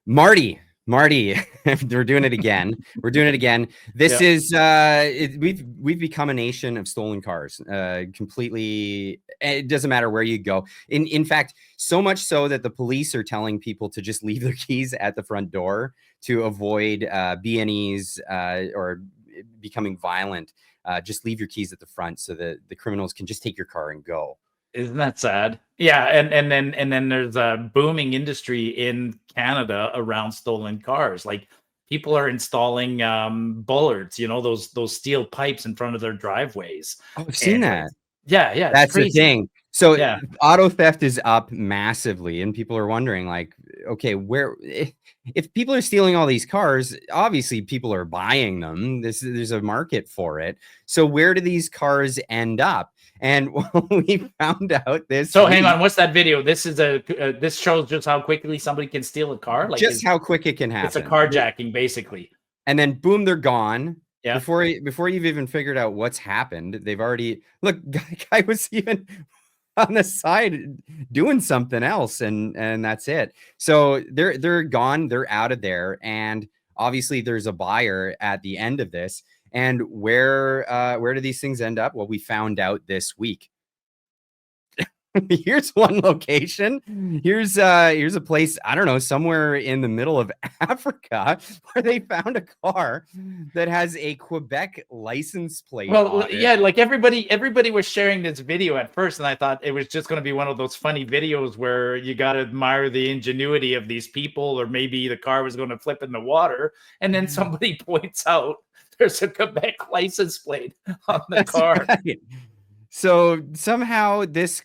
Marty, we're doing it again. We're doing it again. This is we've become a nation of stolen cars. Completely, it doesn't matter where you go. In fact, so much so that the police are telling people to just leave their keys at the front door to avoid B&Es or becoming violent. Just leave your keys at the front so that the criminals can just take your car and go. Isn't that sad? Yeah, and then there's a booming industry in Canada around stolen cars. Like people are installing bullards, those steel pipes in front of their driveways. Oh, I've seen that. Yeah, that's crazy. The thing. So yeah. Auto theft is up massively, and people are wondering, like, okay, where if people are stealing all these cars, obviously people are buying them. There's a market for it. So where do these cars end up? And we found out this. So hang on, what's that video? This is this shows just how quickly somebody can steal a car. Like just how quick it can happen. It's a carjacking, basically. And then boom, they're gone. Yeah. Before you've even figured out what's happened, they've already guy was even on the side doing something else, and that's it. So they're gone. They're out of there, and obviously there's a buyer at the end of this. And where do these things end up? Well, we found out this week. Here's one location. Here's a place, I don't know, somewhere in the middle of Africa, where they found a car that has a Quebec license plate. Well, yeah, like everybody was sharing this video at first, and I thought it was just going to be one of those funny videos where you got to admire the ingenuity of these people, or maybe the car was going to flip in the water, and then somebody points out there's a Quebec license plate on the car. Right. So somehow this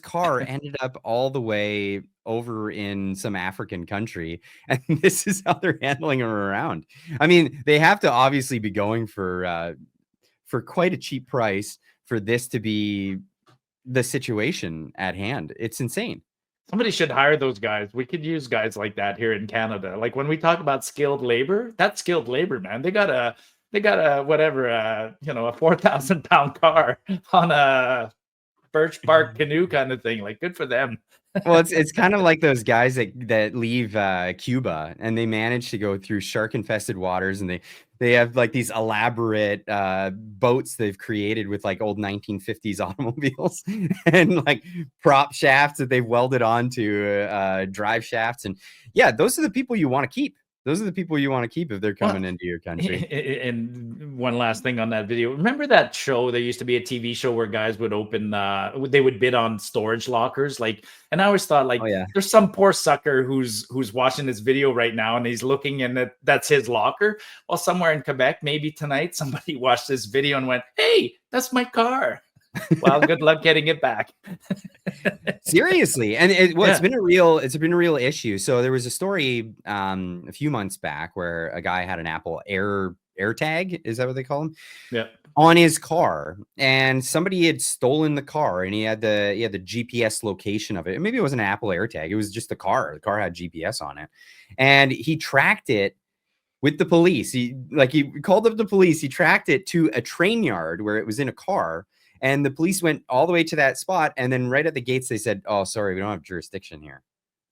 car ended up all the way over in some African country, and this is how they're handling them around. I mean, they have to obviously be going for quite a cheap price for this to be the situation at hand. It's insane. Somebody should hire those guys. We could use guys like that here in Canada. Like when we talk about skilled labor, that's skilled labor, man. They got a whatever, a 4,000-pound car on a birch bark canoe kind of thing. Like, good for them. Well, it's kind of like those guys that leave Cuba, and they manage to go through shark-infested waters, and they have like these elaborate boats they've created with like old 1950s automobiles and like prop shafts that they've welded onto drive shafts. And yeah, those are the people you want to keep. Those are the people you want to keep if they're coming into your country. And one last thing on that video. Remember that show? There used to be a TV show where guys would open, they would bid on storage lockers. Like, and I always thought, like, there's some poor sucker who's watching this video right now, and he's looking, and that's his locker. Well, somewhere in Quebec, maybe tonight, somebody watched this video and went, "Hey, that's my car." Well, good luck getting it back. Seriously. And it's been a real issue. So there was a story a few months back where a guy had an Apple AirTag, is that what they call them? Yeah. On his car, and somebody had stolen the car, and he had the GPS location of it. And maybe it wasn't an Apple AirTag, it was just the car. The car had GPS on it, and he tracked it with the police. He called up the police. He tracked it to a train yard where it was in a car. And the police went all the way to that spot, and then right at the gates they said, "Oh, sorry, we don't have jurisdiction here."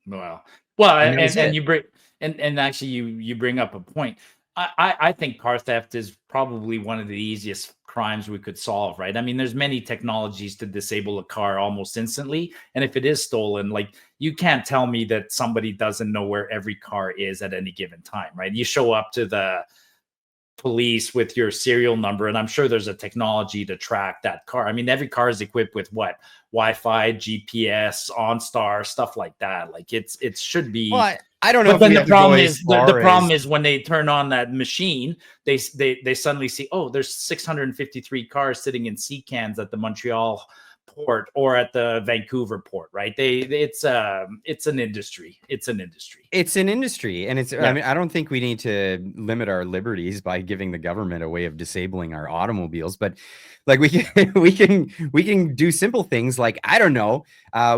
Wow. Well, and you bring and actually you bring up a point. I think car theft is probably one of the easiest crimes we could solve, right? I mean, there's many technologies to disable a car almost instantly, and if it is stolen, like, you can't tell me that somebody doesn't know where every car is at any given time, right? You show up to the police with your serial number, and I'm sure there's a technology to track that car. I mean, every car is equipped with what? Wi-Fi, GPS, OnStar, stuff like that. Like, it should be. Well, I don't know. But then the problem is when they turn on that machine, they suddenly see, oh, there's 653 cars sitting in sea cans at the Montreal port or at the Vancouver port, right? It's an industry. It's an industry, and it's. Yeah. I mean, I don't think we need to limit our liberties by giving the government a way of disabling our automobiles, but like we can do simple things like, I don't know,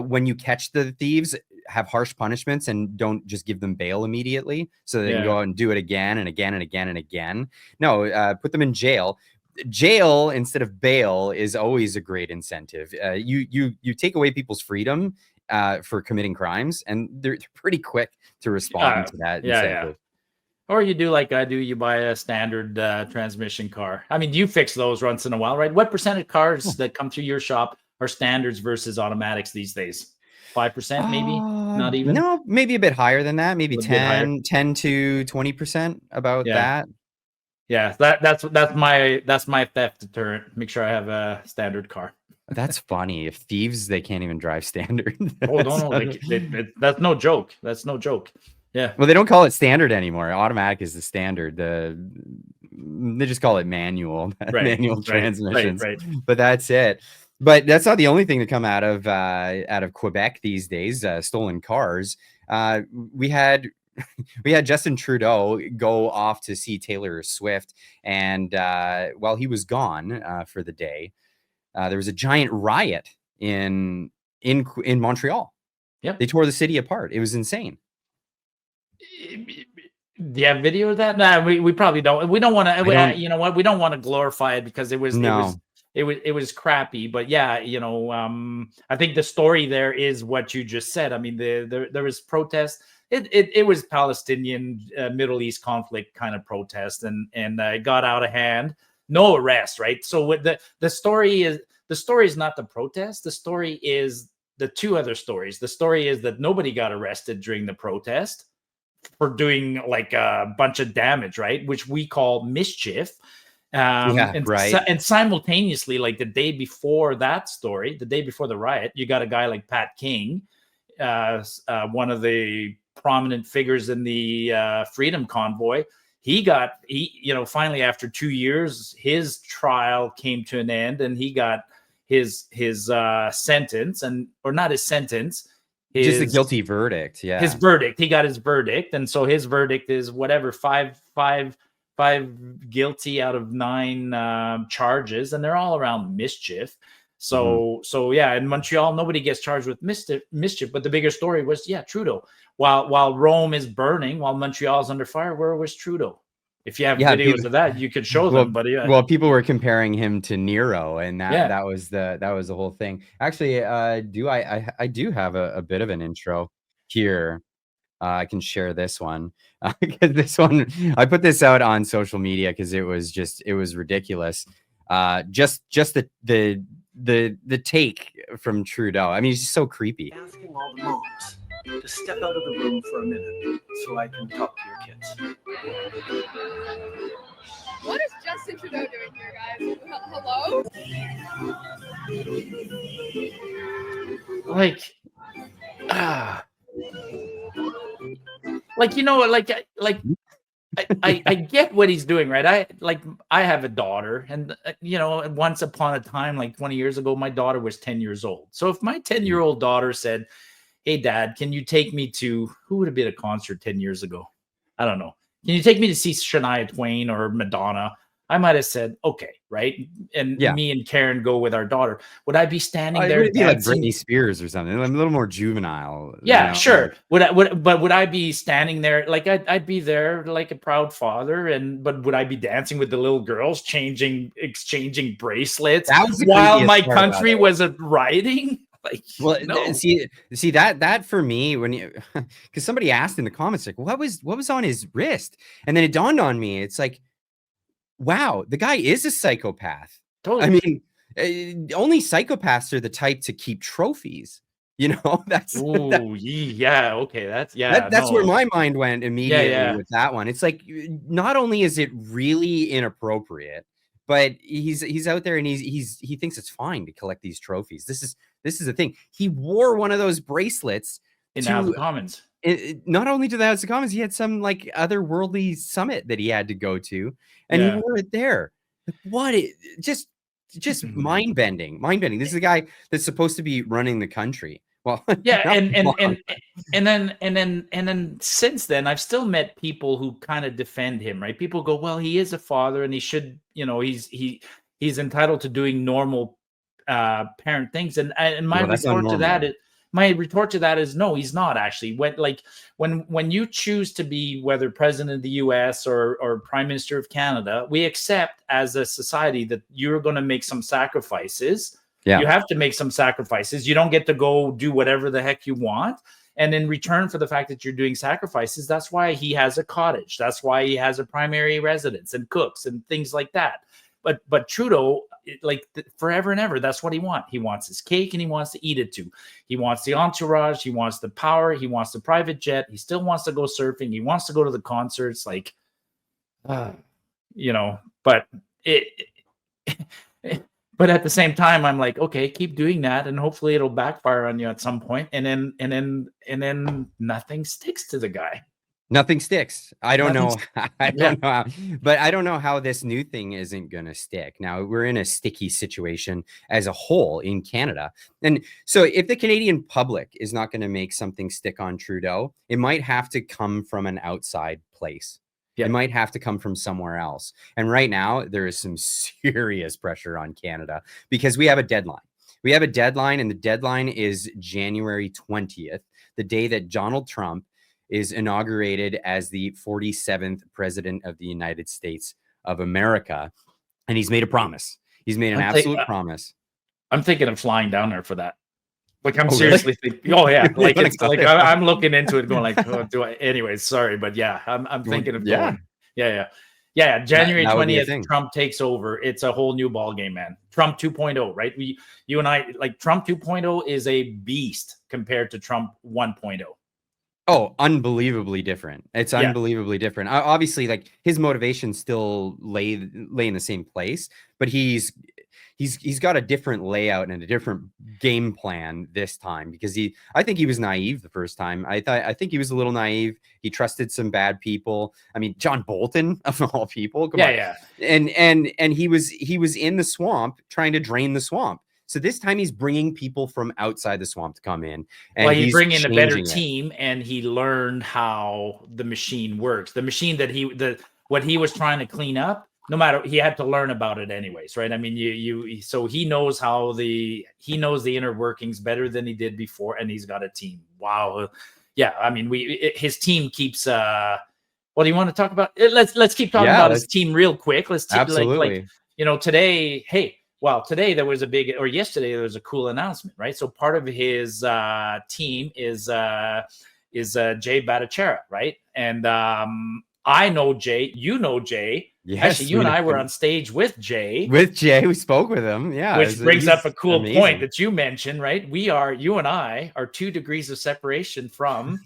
when you catch the thieves, have harsh punishments and don't just give them bail immediately, so they can go out and do it again and again and again and again. No, put them in jail. Jail instead of bail is always a great incentive. You take away people's freedom for committing crimes, and they're pretty quick to respond to that incentive. Or you do like I do, you buy a standard transmission car. I mean, you fix those once in a while, right? What percent of cars that come through your shop are standards versus automatics these days? 5%, maybe? Not even? No, maybe a bit higher than that. Maybe 10 to 20%, about that. Yeah, that's my theft deterrent. Make sure I have a standard car. That's funny. If thieves, they can't even drive standard. Oh, no, that's no joke. That's no joke. Yeah. Well, they don't call it standard anymore. Automatic is the standard. They just call it manual, manual transmissions. Right. But that's it. But that's not the only thing to come out of Quebec these days. Stolen cars. We had Justin Trudeau go off to see Taylor Swift, and while he was gone for the day, there was a giant riot in Montreal. Yep. They tore the city apart. It was insane. Do you have video of that? No, we probably don't. We don't want to. You know what? We don't want to glorify it because it was crappy. But yeah, I think the story there is what you just said. I mean, there was protest. It was Palestinian Middle East conflict kind of protest, and it got out of hand. No arrest, right? So what the story is not the protest. The story is the two other stories. The story is that nobody got arrested during the protest for doing like a bunch of damage, right? Which we call mischief. And simultaneously, like the day before that story, the day before the riot, you got a guy like Pat King, one of the prominent figures in the Freedom Convoy. He finally after 2 years, his trial came to an end, and he got his sentence, or not his sentence. Just a guilty verdict. Yeah. His verdict. He got his verdict. And so his verdict is whatever, five guilty out of 9 charges. And they're all around mischief. So in Montreal, nobody gets charged with mischief. But the bigger story was, Trudeau. While Rome is burning, while Montreal is under fire, where was Trudeau? If you have videos of that, you could show them. But well, people were comparing him to Nero, and that was the whole thing. Actually, I do have a bit of an intro here. I can share this one because this one, I put this out on social media because it was ridiculous. Just the take from Trudeau. I mean, he's just so creepy. Asking all the moms to step out of the room for a minute so I can talk to your kids. What is Justin Trudeau doing here, guys? Hello? I get what he's doing, right? I have a daughter, and once upon a time, like 20 years ago, my daughter was 10 years old. So if my 10-year-old daughter said, "Hey, Dad, can you take me to," who would have been at a concert 10 years ago? I don't know. "Can you take me to see Shania Twain or Madonna?" I might have said, "Okay," right? And me and Karen go with our daughter. Would I be standing there? It would be like Britney Spears or something. I'm a little more juvenile. Yeah, sure. Would I be standing there? Like I'd be there like a proud father, but would I be dancing with the little girls, exchanging bracelets while my country was rioting? No. See that for me, when because somebody asked in the comments, like, what was on his wrist? And then it dawned on me, it's like, wow, the guy is a psychopath. Totally. I mean, only psychopaths are the type to keep trophies. That's okay. That's where my mind went immediately with that one. It's like, not only is it really inappropriate, but he's out there and he thinks it's fine to collect these trophies. This is the thing. He wore one of those bracelets in the House of Commons. Not only to the House of Commons, he had some like otherworldly summit that he had to go to, and he wore it there. Just mind bending. This is a guy that's supposed to be running the country. Well, and then since then, I've still met people who kind of defend him, right? People go, "Well, he is a father, and he should, he's entitled to doing normal parent things." And my retort to that is no, he's not actually. When you choose to be whether president of the US or prime minister of Canada, we accept as a society that you're going to make some sacrifices Yeah. You have to make some sacrifices. You don't get to go do whatever the heck you want. And in return for the fact that you're doing sacrifices, that's why he has a cottage. That's why he has a primary residence and cooks and things like that. But Trudeau, forever and ever, that's what he wants. He wants his cake and he wants to eat it too. He wants the entourage. He wants the power. He wants the private jet. He still wants to go surfing. He wants to go to the concerts. Like, you know, but but at the same time, I'm like, okay, keep doing that, and hopefully it'll backfire on you at some point, and then nothing sticks to the guy. Nothing sticks. I don't know. I don't know how, but I don't know how this new thing isn't going to stick. Now we're in a sticky situation as a whole in Canada. And so if the Canadian public is not going to make something stick on Trudeau, it might have to come from an outside place. It might have to come from somewhere else. And right now there is some serious pressure on Canada because we have a deadline. We have a deadline, and the deadline is January 20th, the day that Donald Trump is inaugurated as the 47th president of the United States of America. And he's made a promise. He's made an absolute promise. I'm thinking of flying down there for that. Like, I'm seriously thinking, like, it's like, I'm looking into it going like, anyways, sorry. But yeah, I'm thinking of going. Yeah. January 20th, Trump takes over. It's a whole new ball game, man. Trump 2.0, right? You and I, like, Trump 2.0 is a beast compared to Trump 1.0. Oh, unbelievably different. It's unbelievably different. Obviously, like, his motivations still lay in the same place, but he's got a different layout and a different game plan this time because I think he was naive the first time. I think he was a little naive. He trusted some bad people. I mean, John Bolton of all people. Come on. Yeah. And he was in the swamp trying to drain the swamp. So this time he's bringing people from outside the swamp to come in. And he's bringing a better team, and he learned how the machine works. The machine that what he was trying to clean up, no matter, he had to learn about it anyways, right? I mean, so he knows the inner workings better than he did before, and he's got a team. Wow. Yeah. I mean, his team keeps, what do you want to talk about? Let's keep talking about his team real quick. Absolutely. Today, there was yesterday there was a cool announcement, right? So part of his team is Jay Bhattacharya, right? And I know Jay, you know Jay. Yes, actually, you and I were on stage with Jay. We spoke with him, yeah. Which brings up a cool point that you mentioned, right? You and I are 2 degrees of separation from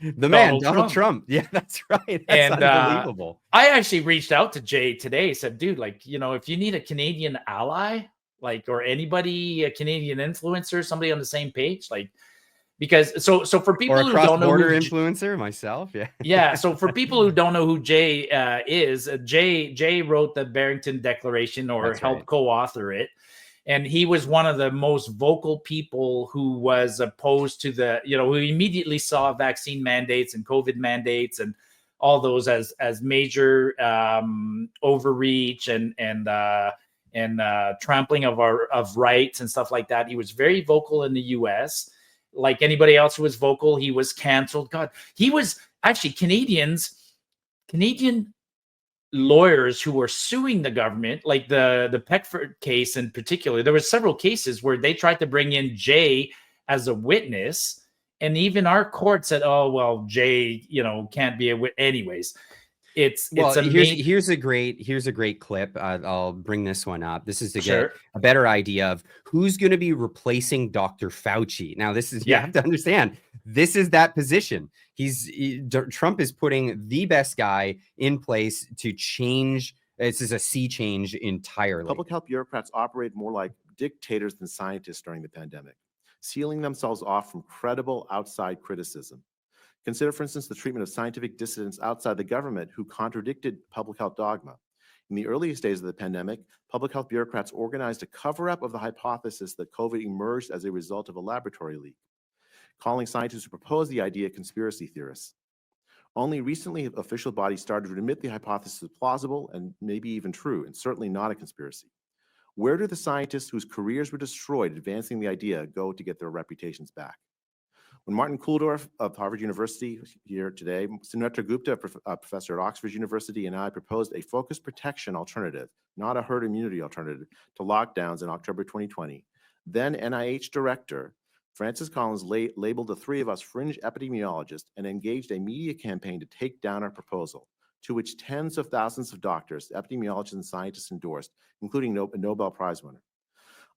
the man, Donald Trump. Yeah, that's right. That's unbelievable. I actually reached out to Jay today, said, dude, like, if you need a Canadian ally, like, or anybody, a Canadian influencer, somebody on the same page, like, because so for people who don't know who influencer, myself, so for people who don't know who Jay is, Jay wrote the Barrington Declaration or helped co-author it. And he was one of the most vocal people who was opposed to who immediately saw vaccine mandates and COVID mandates and all those as major overreach and trampling of rights and stuff like that. He was very vocal in the US. Like anybody else who was vocal, he was canceled. God, he was actually Canadian lawyers who were suing the government, like the Peckford case in particular. There were several cases where they tried to bring in Jay as a witness, and even our court said, "Oh, well, Jay, can't be a witness." Anyways, here's a great clip. I'll bring this one up. This is to get a better idea of who's going to be replacing Dr. Fauci. Now, this is, you have to understand, this is that position. Trump is putting the best guy in place to change. This is a sea change entirely. Public health bureaucrats operate more like dictators than scientists during the pandemic, sealing themselves off from credible outside criticism. Consider, for instance, the treatment of scientific dissidents outside the government who contradicted public health dogma. In the earliest days of the pandemic, public health bureaucrats organized a cover-up of the hypothesis that COVID emerged as a result of a laboratory leak, calling scientists who proposed the idea conspiracy theorists. Only recently have official bodies started to admit the hypothesis is plausible and maybe even true, and certainly not a conspiracy. Where do the scientists whose careers were destroyed advancing the idea go to get their reputations back? When Martin Kulldorff of Harvard University here today, Sunetra Gupta, a professor at Oxford University, and I proposed a focused protection alternative, not a herd immunity alternative, to lockdowns in October 2020, Then NIH director Francis Collins labeled the three of us fringe epidemiologists and engaged a media campaign to take down our proposal, to which tens of thousands of doctors, epidemiologists, and scientists endorsed, including a Nobel Prize winner.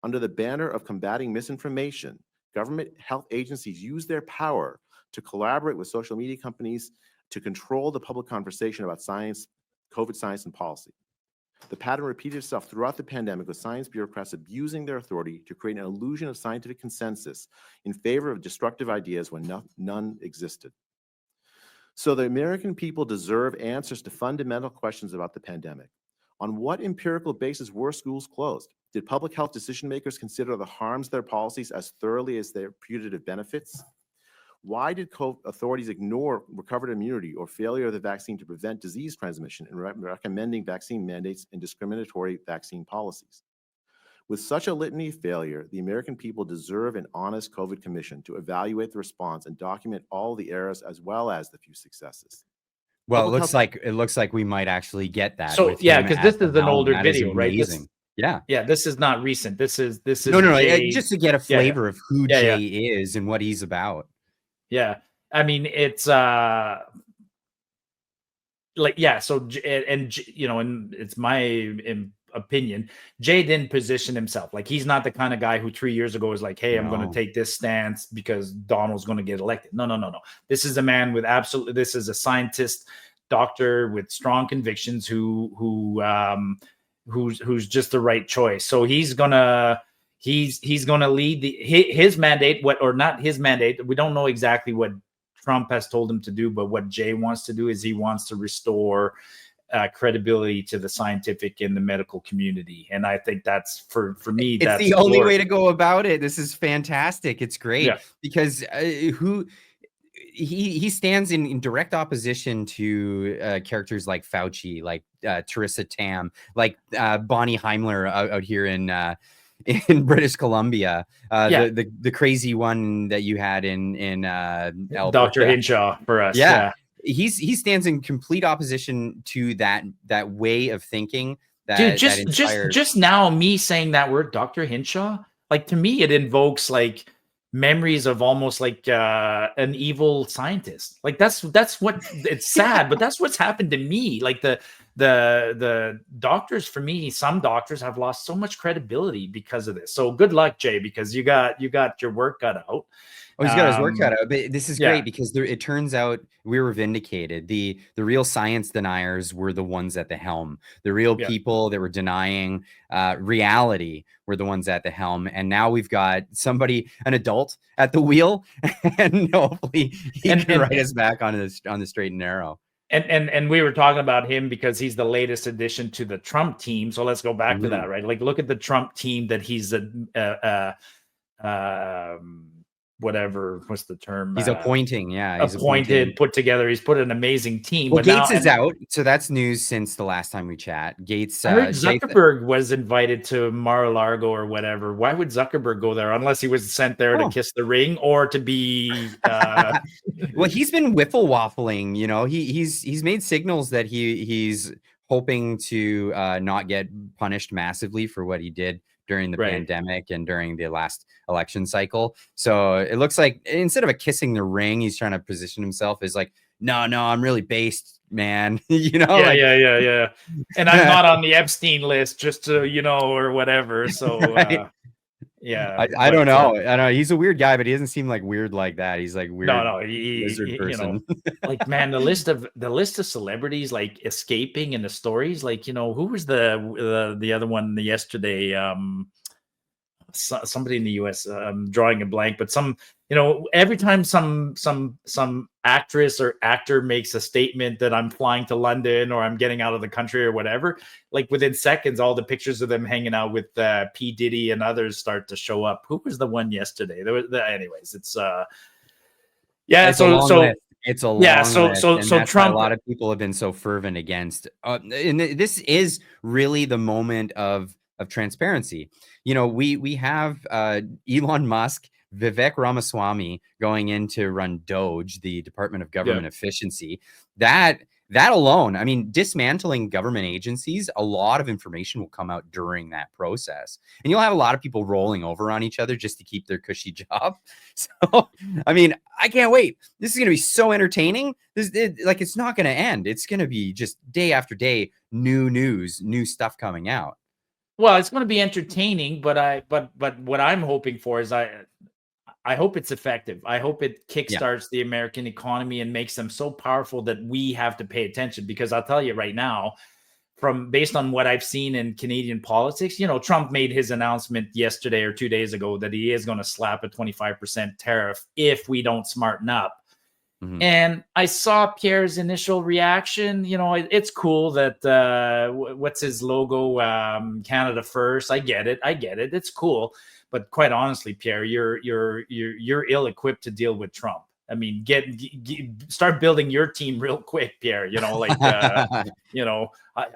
Under the banner of combating misinformation, government health agencies use their power to collaborate with social media companies to control the public conversation about science, COVID science, and policy. The pattern repeated itself throughout the pandemic, with science bureaucrats abusing their authority to create an illusion of scientific consensus in favor of destructive ideas when none existed. So the American people deserve answers to fundamental questions about the pandemic. On what empirical basis were schools closed? Did public health decision makers consider the harms of their policies as thoroughly as their putative benefits? Why did authorities ignore recovered immunity or failure of the vaccine to prevent disease transmission in recommending vaccine mandates and discriminatory vaccine policies? With such a litany of failure, the American people deserve an honest COVID commission to evaluate the response and document all the errors as well as the few successes. Well, it looks like we might actually get that. So yeah, because this is an older video, right? Yeah. This is not recent. This is no, Jay, just to get a flavor of who Jay is and what he's about. Yeah, I mean, it's so and you know, and it's my opinion, Jay didn't position himself. Like, he's not the kind of guy who 3 years ago was like, hey, I'm going to take this stance because Donald's going to get elected. No. This is a man with this is a scientist, doctor with strong convictions who's just the right choice. So he's gonna lead his mandate, not his mandate. We don't know exactly what Trump has told him to do, but what Jay wants to do is he wants to restore credibility to the scientific and the medical community. And I think that's for me, it's the only way to go about it. This is fantastic. It's great because he stands in direct opposition to characters like Fauci, like Teresa Tam, like Bonnie Heimler out here in British Columbia, the crazy one that you had in Alberta. Dr. Hinshaw for us. Yeah. He stands in complete opposition to that way of thinking. Dude, just now me saying that word, Dr. Hinshaw, like, to me it invokes like memories of almost like an evil scientist. Like that's what it's sad, but that's what's happened to me. Like the doctors, for me, some doctors have lost so much credibility because of this. So good luck, Jay, because you got your work cut out. Oh, he's got his work cut out. But this is great because it turns out we were vindicated. The real science deniers were the ones at the helm. The real people that were denying reality were the ones at the helm. And now we've got an adult at the wheel, and hopefully he can write us back on the straight and narrow. And we were talking about him because he's the latest addition to the Trump team. So let's go back to that, right? Like, look at the Trump team that he's whatever, what's the term? He's appointing, he's appointed, put together. He's put an amazing team. Well, Gates is out, so that's news since the last time we chat. Gates, I heard Zuckerberg was invited to Mar-a-Lago or whatever. Why would Zuckerberg go there unless he was sent there to kiss the ring or to be? Well, he's been whiffle waffling. You know, he's made signals that he's hoping to not get punished massively for what he did during the pandemic and during the last election cycle. So it looks like instead of a kissing the ring, he's trying to position himself as like, no, I'm really based, man. You know? Yeah. And I'm not on the Epstein list just to, or whatever. So I don't know. I know he's a weird guy, but he doesn't seem like weird like that. He's like weird. Lizard person. Like, man, the list of celebrities like escaping and the stories, like, who was the other one yesterday? Somebody in the US, I'm drawing a blank, but every time some actress or actor makes a statement that I'm flying to London or I'm getting out of the country or whatever, like within seconds, all the pictures of them hanging out with P. Diddy and others start to show up. Who was the one yesterday? Anyways, it's a long list. So Trump, a lot of people have been so fervent against, and this is really the moment of transparency. We have Elon Musk, Vivek Ramaswamy going in to run DOGE, the Department of Government Efficiency. That that alone, I mean, dismantling government agencies, a lot of information will come out during that process. And you'll have a lot of people rolling over on each other just to keep their cushy job. So, I mean, I can't wait. This is going to be so entertaining. It's not going to end. It's going to be just day after day, new news, new stuff coming out. Well, it's going to be entertaining, but what I'm hoping for is I hope it's effective. I hope it kickstarts the American economy and makes them so powerful that we have to pay attention. Because I'll tell you right now, based on what I've seen in Canadian politics, Trump made his announcement yesterday or 2 days ago that he is going to slap a 25% tariff if we don't smarten up. Mm-hmm. And I saw Pierre's initial reaction. It's cool that what's his logo? Canada First. I get it. It's cool. But quite honestly, Pierre, you're ill-equipped to deal with Trump. I mean, start building your team real quick, Pierre.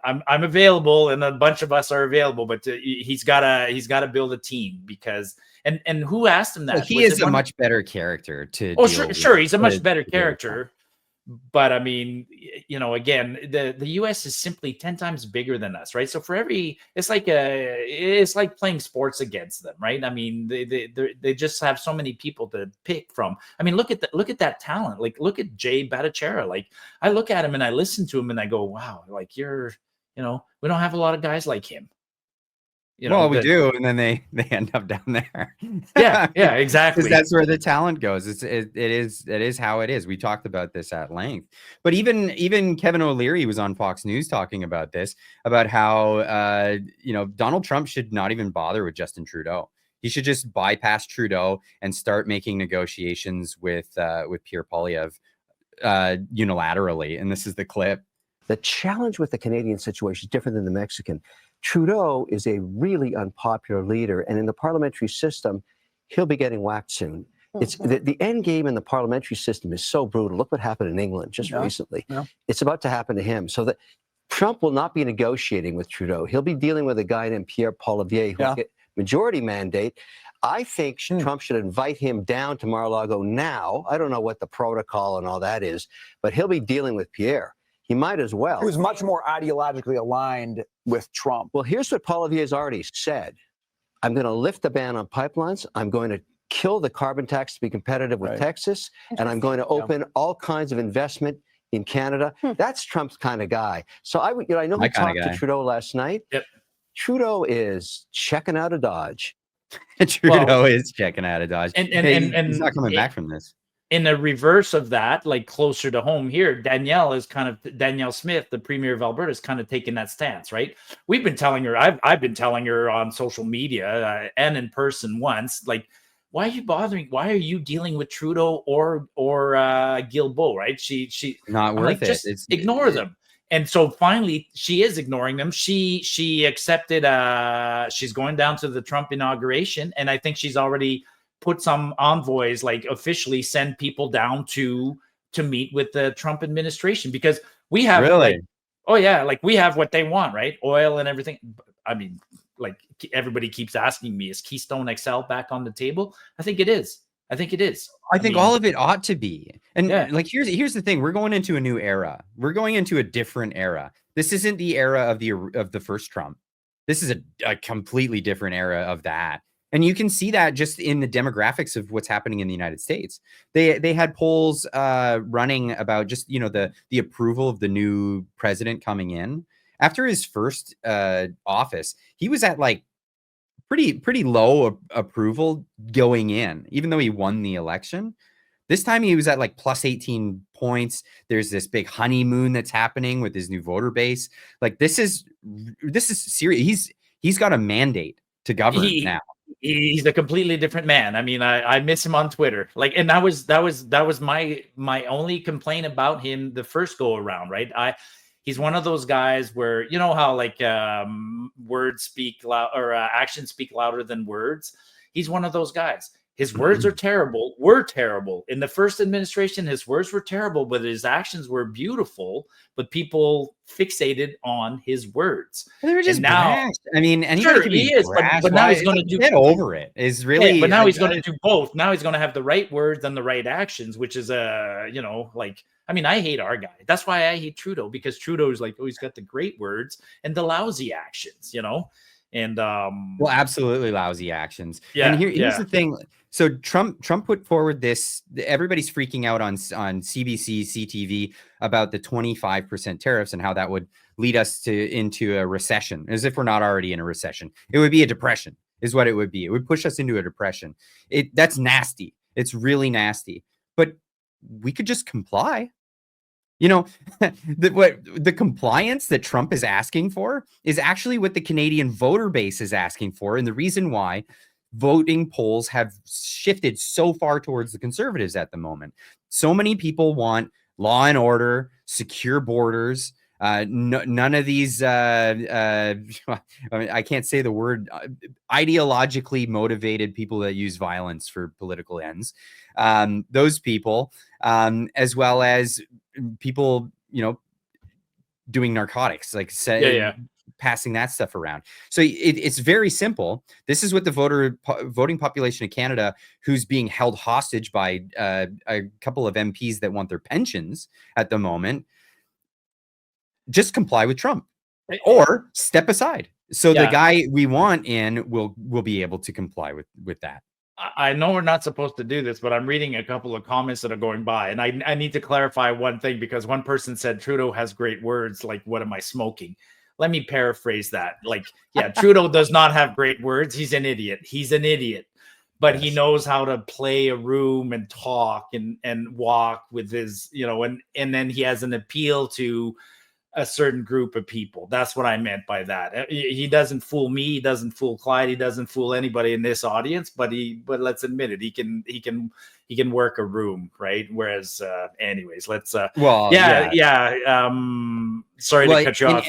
I'm available, and a bunch of us are available, but he's gotta build a team because and who asked him that? Well, he is a much better character to. Oh, sure, he's a much better character. But I mean, again, the U.S. is simply 10 times bigger than us, right? So it's like playing sports against them, right? I mean, they just have so many people to pick from. I mean, look at that talent. Like, look at Jay Bhattacharya. Like, I look at him and I listen to him and I go, wow, like we don't have a lot of guys like him. We do, and then they end up down there. Yeah, exactly. Because that's where the talent goes. It is how it is. We talked about this at length. But even Kevin O'Leary was on Fox News talking about this, about how Donald Trump should not even bother with Justin Trudeau. He should just bypass Trudeau and start making negotiations with Pierre Poilievre unilaterally. And this is the clip. The challenge with the Canadian situation is different than the Mexican. Trudeau is a really unpopular leader, and in the parliamentary system, he'll be getting whacked soon. It's the end game in the parliamentary system is so brutal. Look what happened in England just recently. Yeah. It's about to happen to him. So that Trump will not be negotiating with Trudeau. He'll be dealing with a guy named Pierre Poilievre who will get majority mandate. I think Trump should invite him down to Mar-a-Lago now. I don't know what the protocol and all that is, but he'll be dealing with Pierre. He might as well. He was much more ideologically aligned with Trump. Well, here's what Poilievre has already said. I'm going to lift the ban on pipelines. I'm going to kill the carbon tax to be competitive with Texas. And I'm going to open all kinds of investment in Canada. That's Trump's kind of guy. So I know he talked to Trudeau last night. Yep. Trudeau is checking out of Dodge. Trudeau is checking out of Dodge. And he's not coming back from this. In the reverse of that, like closer to home here, Danielle Smith, the premier of Alberta, is kind of taking that stance, right? We've been telling her, I've been telling her on social media and in person once, like, why are you bothering? Why are you dealing with Trudeau or Guilbeault, right? She not worth it. Just ignore them. And so finally, she is ignoring them. She accepted. She's going down to the Trump inauguration, and I think she's already put some envoys, like officially send people down to meet with the Trump administration, because we have we have what they want, right? Oil and everything. I mean, like everybody keeps asking me, is Keystone XL back on the table? I think it is. I think all of it ought to be. And like, here's the thing. We're going into a new era. We're going into a different era. This isn't the era of the first Trump. This is a completely different era of that. And you can see that just in the demographics of what's happening in the United States. They had polls running about just, the approval of the new president coming in. After his first office, he was at like pretty low approval going in, even though he won the election. This time he was at like plus 18 points. There's this big honeymoon that's happening with his new voter base. Like, this is serious. He's got a mandate to govern now. He's a completely different man. I mean, I miss him on Twitter. Like, and that was my only complaint about him the first go around, right? He's one of those guys where, you know how like words speak loud or actions speak louder than words. He's one of those guys. His words are terrible, were terrible. In the first administration, his words were terrible, but his actions were beautiful. But people fixated on his words. They were just and now, brash. I mean, anybody sure, can he be is, brash. but now he's going to do. Get over it. Is really. Yeah, but now he's going to do both. Now he's going to have the right words and the right actions, which is you know, like, I mean, I hate our guy. That's why I hate Trudeau, because Trudeau is like, oh, he's got the great words and the lousy actions, you know. And well, absolutely lousy actions. Yeah, and here's the thing. So Trump put forward this. Everybody's freaking out on CBC, CTV about the 25% tariffs and how that would lead us into a recession, as if we're not already in a recession. It would be a depression, is what it would be. It would push us into a depression. That's nasty. It's really nasty. But we could just comply. You know, the compliance that Trump is asking for is actually what the Canadian voter base is asking for. And the reason why voting polls have shifted so far towards the Conservatives at the moment. So many people want law and order, secure borders. None of these, I mean, I can't say the word, ideologically motivated people that use violence for political ends. Those people, as well as people, you know, doing narcotics, like passing that stuff around. So it's very simple. This is what the voting population of Canada, who's being held hostage by a couple of MPs that want their pensions at the moment, just comply with Trump or step aside. So the guy we want in will be able to comply with that. I know we're not supposed to do this, but I'm reading a couple of comments that are going by, and I need to clarify one thing, because one person said Trudeau has great words. Like, what am I smoking? Let me paraphrase that. Like, yeah, Trudeau does not have great words. He's an idiot. He's an idiot, but he knows how to play a room and talk and walk with his, you know, and then he has an appeal to a certain group of people. That's what I meant by that. He doesn't fool me. He doesn't fool Clyde. He doesn't fool anybody in this audience, but let's admit it. He can work a room, right? Whereas, anyways, let's, sorry to cut you off.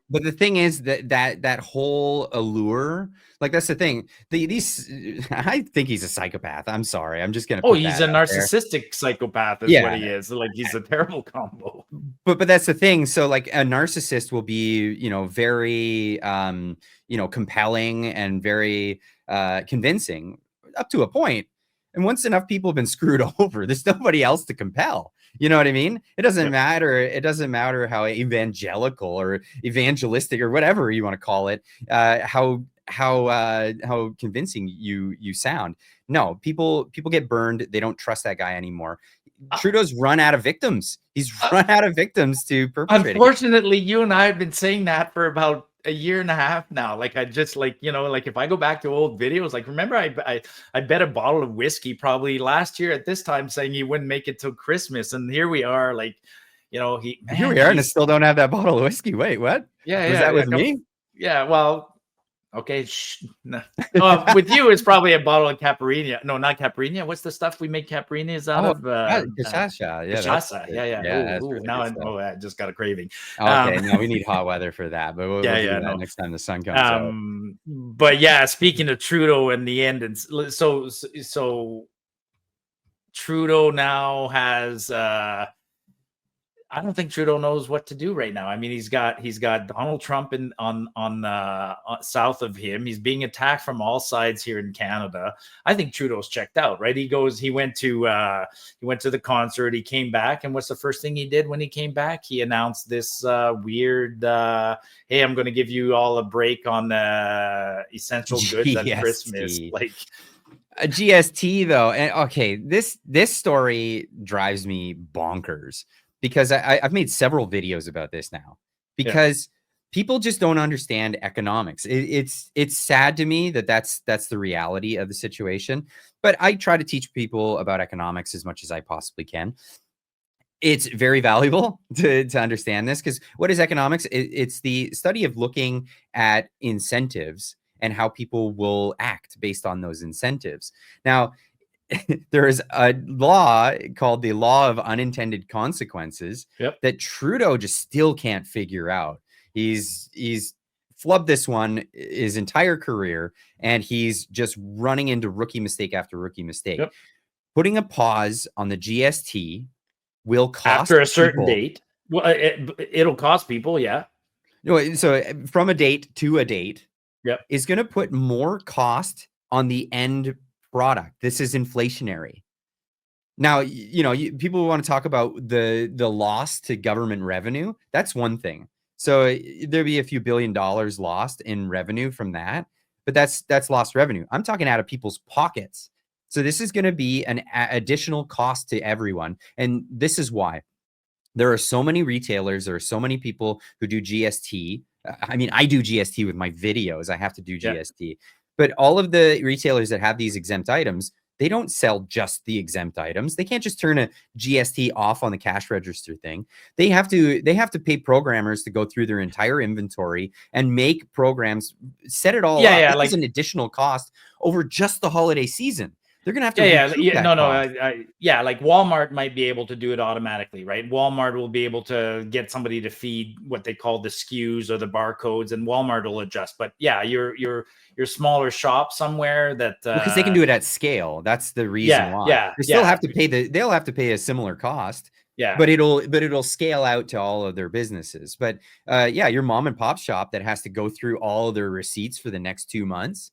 But the thing is that whole allure, like, that's the thing. I think he's a psychopath. I'm sorry. I'm just gonna. He's a narcissistic psychopath. Is what he is. Like, he's a terrible combo. But that's the thing. So, like, a narcissist will be, you know, very, you know, compelling and very convincing up to a point. And once enough people have been screwed over, there's nobody else to compel. You know what I mean? It doesn't matter. It doesn't matter how evangelical or evangelistic or whatever you want to call it, how convincing you sound. No, people get burned. They don't trust that guy anymore. Trudeau's run out of victims. He's run out of victims to perpetrate. Unfortunately, you and I have been saying that for about a year and a half now. Like, I just, like, you know, like, if I go back to old videos, like, remember I bet a bottle of whiskey probably last year at this time saying he wouldn't make it till Christmas, and here we are, like, you know, here we are, and I still don't have that bottle of whiskey. Wait, what? Yeah, was that with me? Yeah, well, okay. No. With you, it's probably a bottle of Caipirinha. No, not Caipirinha. What's the stuff we make Caipirinhas out of? Cachaça. Cachaça. Yeah. Ooh, now I just got a craving. Okay, now we need hot weather for that, but we'll do that next time the sun comes out. But yeah, speaking of Trudeau in the end, and so Trudeau now has. I don't think Trudeau knows what to do right now. I mean, he's got Donald Trump on south of him. He's being attacked from all sides here in Canada. I think Trudeau's checked out, right? He went to the concert. He came back, and what's the first thing he did when he came back? He announced this weird, "Hey, I'm going to give you all a break on essential goods at Christmas." Like, a GST though, and okay, this story drives me bonkers. Because I've made several videos about this now, because people just don't understand economics. It's sad to me that's the reality of the situation. But I try to teach people about economics as much as I possibly can. It's very valuable to understand this, because what is economics? It's the study of looking at incentives and how people will act based on those incentives. Now, there is a law called the law of unintended consequences that Trudeau just still can't figure out. He's flubbed this one his entire career, and he's just running into rookie mistake after rookie mistake. Yep. Putting a pause on the GST will cost after a certain people, date. Well, it'll cost people, yeah. no, so from a date to a date, Yep. is going to put more cost on the end product. This is inflationary. Now, people want to talk about the loss to government revenue. That's one thing. So there'd be a few $1 billion lost in revenue from that, but that's lost revenue. I'm talking out of people's pockets. So this is going to be an additional cost to everyone. And this is why there are so many retailers. There are so many people who do GST. I mean, I do GST with my videos. I have to do GST. But all of the retailers that have these exempt items, they don't sell just the exempt items. They can't just turn a GST off on the cash register thing. They have to pay programmers to go through their entire inventory and make programs, set it all up. Yeah, This is an additional cost over just the holiday season. They're gonna have to like Walmart might be able to do it automatically, right? Walmart will be able to get somebody to feed what they call the SKUs or the barcodes, and Walmart will adjust. But yeah, your smaller shop somewhere that because they can do it at scale. That's the reason why. They still have to pay they'll have to pay a similar cost. Yeah, but it'll scale out to all of their businesses. But your mom and pop shop that has to go through all of their receipts for the next 2 months.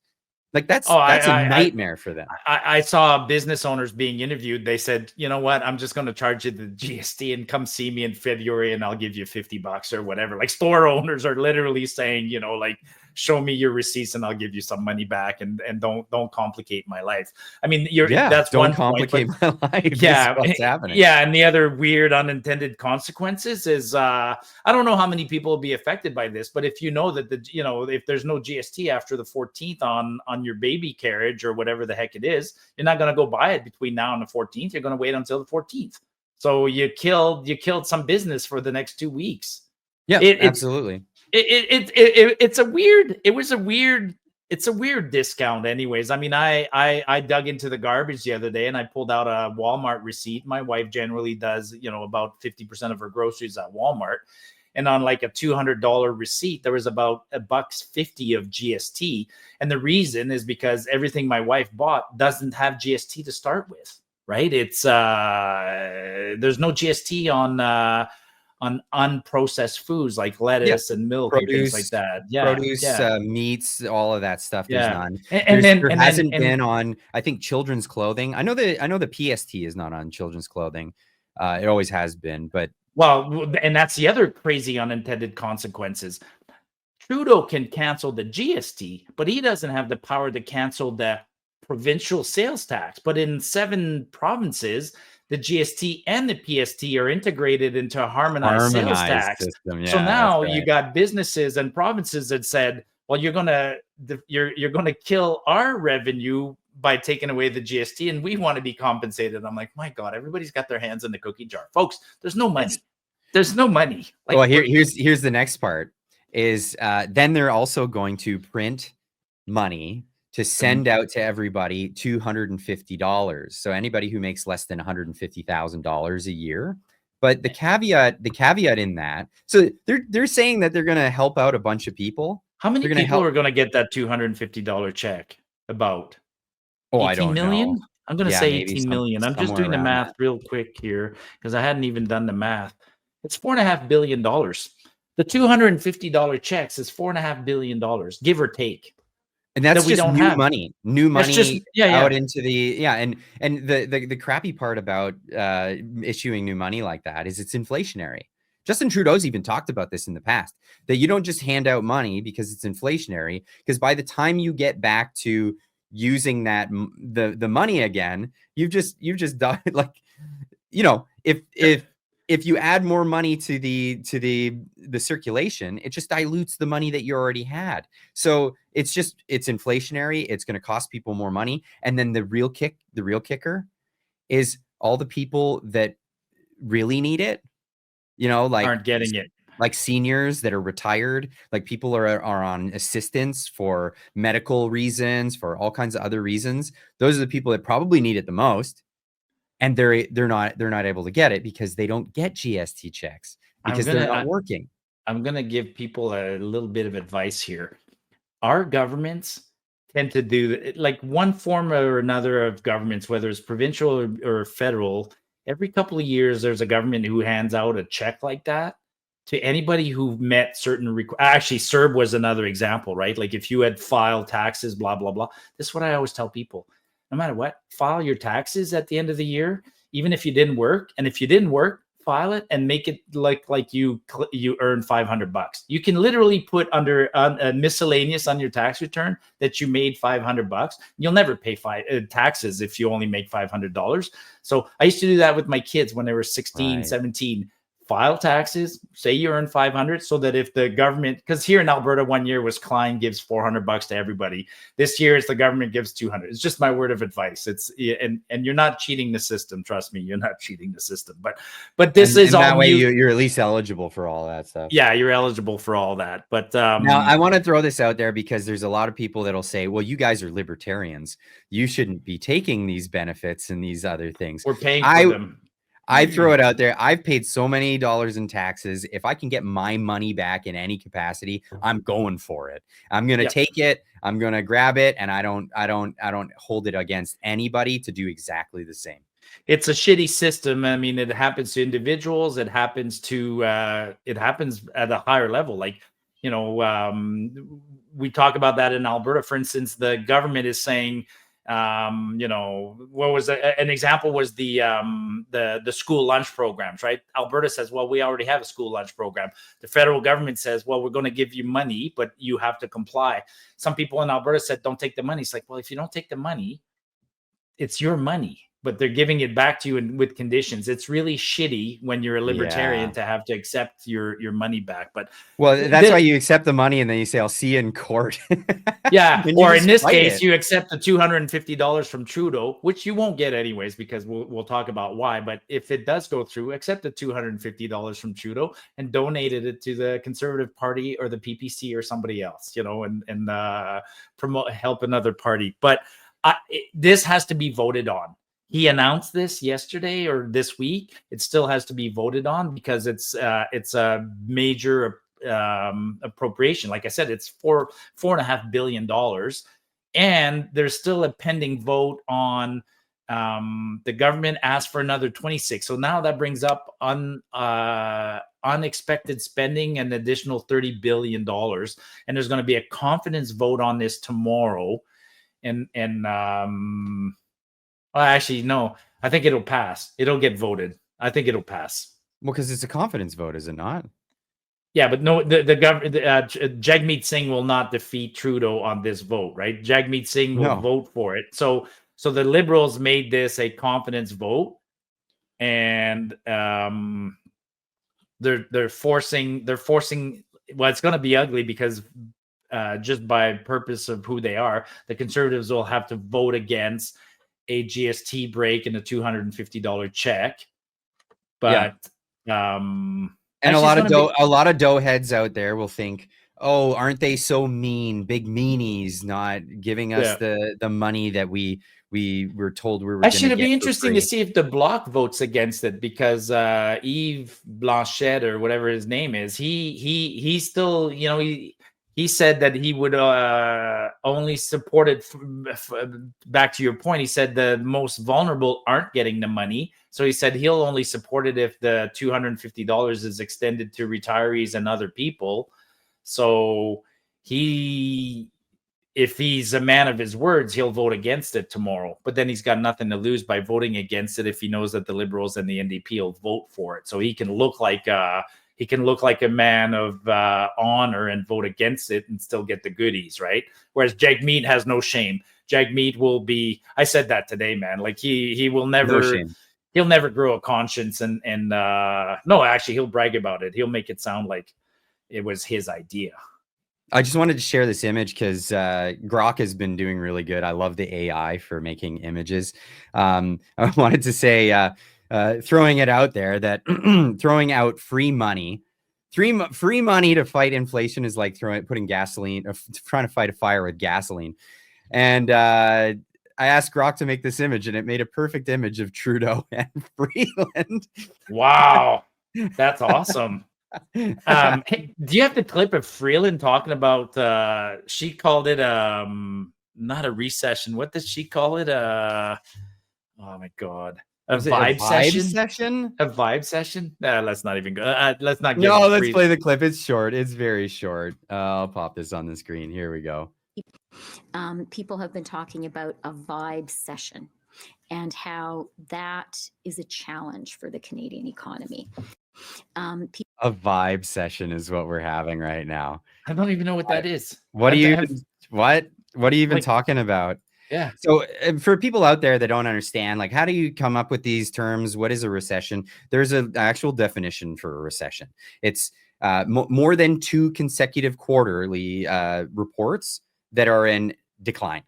Like that's a nightmare for them. I saw business owners being interviewed. They said, you know what? I'm just going to charge you the GST and come see me in February and I'll give you $50 or whatever. Like store owners are literally saying, like, show me your receipts and I'll give you some money back and don't complicate my life. I mean, that's don't one complicate point, my life. Yeah, what's happening. Yeah, and the other weird unintended consequences is I don't know how many people will be affected by this, but if you know that if there's no GST after the 14th on your baby carriage or whatever the heck it is, you're not going to go buy it between now and the 14th. You're going to wait until the 14th. So you killed some business for the next 2 weeks. Yeah, absolutely. It's a weird discount anyways. I mean, I dug into the garbage the other day and I pulled out a Walmart receipt. My wife generally does, about 50% of her groceries at Walmart. And on like a $200 receipt, there was about $1.50 of GST. And the reason is because everything my wife bought doesn't have GST to start with, right? It's there's no GST on unprocessed foods like lettuce and milk, produce, and things like that. Produce, meats, all of that stuff. There's none. There hasn't been on, I think, children's clothing. I know the PST is not on children's clothing. It always has been, but and that's the other crazy unintended consequences. Trudeau can cancel the GST, but he doesn't have the power to cancel the provincial sales tax. But in 7 provinces, the GST and the PST are integrated into a harmonized sales tax system. Yeah, so now you got businesses and provinces that said, well, you're gonna kill our revenue by taking away the GST, and we want to be compensated. I'm like, my God, everybody's got their hands in the cookie jar, folks. There's no money. There's no money. Well, here's the next part is then they're also going to print money to send out to everybody $250. So anybody who makes less than $150,000 a year. But the caveat in that, so they're saying that they're going to help out a bunch of people. How many people are going to get that $250 check? About 18 I don't million? know. I'm going to say 18 million. I'm just doing the math real quick here because I hadn't even done the math. It's $4.5 billion. The $250 checks is $4.5 billion, give or take. And that's just new money out into the and the crappy part about issuing new money like that is it's inflationary. Justin Trudeau's even talked about this in the past, that you don't just hand out money because it's inflationary, because by the time you get back to using that the money again, you've just done like, if you add more money to the circulation, it just dilutes the money that you already had. So it's inflationary. It's going to cost people more money. And then the real kicker is all the people that really need it, like aren't getting it. Like seniors that are retired, like people are on assistance for medical reasons, for all kinds of other reasons. Those are the people that probably need it the most. And they're not able to get it because they don't get GST checks because they're not working. I'm going to give people a little bit of advice here. Our governments tend to do like one form or another of governments, whether it's provincial or federal. Every couple of years, there's a government who hands out a check like that to anybody who met certain actually, CERB was another example, right? Like if you had filed taxes, blah, blah, blah. This is what I always tell people. No matter what, file your taxes at the end of the year, even if you didn't work. And if you didn't work, file it and make it like you earned $500. You can literally put under miscellaneous on your tax return that you made $500. You'll never pay taxes if you only make $500. So I used to do that with my kids when they were 16, right. 17. File taxes, say you earn 500, so that if the government, because here in Alberta, 1 year was Klein gives $400 to everybody. This year is the government gives 200. It's just my word of advice. It's and you're not cheating the system. Trust me, you're not cheating the system. But this is all that way you're at least eligible for all that stuff. Yeah, you're eligible for all that. But now I want to throw this out there because there's a lot of people that'll say, "Well, you guys are libertarians. You shouldn't be taking these benefits and these other things." We're paying for them. I throw it out there. I've paid so many dollars in taxes. If I can get my money back in any capacity, I'm going for it. I'm going to take it. I'm going to grab it. And I don't hold it against anybody to do exactly the same. It's a shitty system. I mean, it happens to individuals. It happens at a higher level. Like, you know, we talk about that in Alberta. For instance, the government is saying, you know, what was an example was the school lunch programs, right? Alberta says, well, we already have a school lunch program. The federal government says, well, we're going to give you money, but you have to comply. Some people in Alberta said, don't take the money. It's like, well, if you don't take the money, it's your money, but they're giving it back to you with conditions. It's really shitty when you're a libertarian to have to accept your money back. But well, that's why you accept the money and then you say, I'll see you in court. Yeah. Or in this case, you accept the $250 from Trudeau, which you won't get anyways, because we'll talk about why. But if it does go through, accept the $250 from Trudeau and donated it to the Conservative Party or the PPC or somebody else, you know, and help another party. But this has to be voted on. He announced this yesterday or this week. It still has to be voted on because it's a major appropriation. Like I said, it's $4.5 billion, and there's still a pending vote on. The government asked for another 26. So now that brings up unexpected spending an additional $30 billion, and there's going to be a confidence vote on this tomorrow. And well, actually, no, I think it'll pass. It'll get voted. I think it'll pass. Well, because it's a confidence vote, is it not? Yeah, but no, the government, Jagmeet Singh will not defeat Trudeau on this vote, right? Jagmeet Singh will vote for it. So the Liberals made this a confidence vote, and they're forcing. Well, it's going to be ugly because. Just by purpose of who they are, the Conservatives will have to vote against a GST break and a $250 check. But and a lot of dough heads out there will think, oh, aren't they so mean, big meanies, not giving us the money that we were told we were. Actually, it'd be interesting to see if the Bloc votes against it, because Yves Blanchet or whatever his name is, he still, you know, he said that he would only support it. Back to your point, he said the most vulnerable aren't getting the money. So he said he'll only support it if the $250 is extended to retirees and other people. So if he's a man of his words, he'll vote against it tomorrow. But then he's got nothing to lose by voting against it if he knows that the Liberals and the NDP will vote for it. So he can look like a man of honor and vote against it and still get the goodies, right? Whereas Jagmeet has no shame. Jagmeet will be, I said that today, man. Like he will never, he'll never grow a conscience and no, actually he'll brag about it. He'll make it sound like it was his idea. I just wanted to share this image because Grok has been doing really good. I love the AI for making images. I wanted to say, throwing it out there that throwing out free money to fight inflation is like putting gasoline, or trying to fight a fire with gasoline. And I asked Grok to make this image, and it made a perfect image of Trudeau and Freeland. Wow, that's awesome. Hey, do you have the clip of Freeland talking about? She called it not a recession. What did she call it? Oh my god, a vibe session. A vibe session. Let's not even go. Let's not get. No, let's play the clip. It's short. It's very short. I'll pop this on the screen. Here we go. People have been talking about a vibe session and how that is a challenge for the Canadian economy. A vibe session is what we're having right now. I don't even know what that is. What are you even talking about? Yeah. So for people out there that don't understand, like, how do you come up with these terms? What is a recession? There's an actual definition for a recession. It's more than 2 consecutive quarterly reports that are in decline.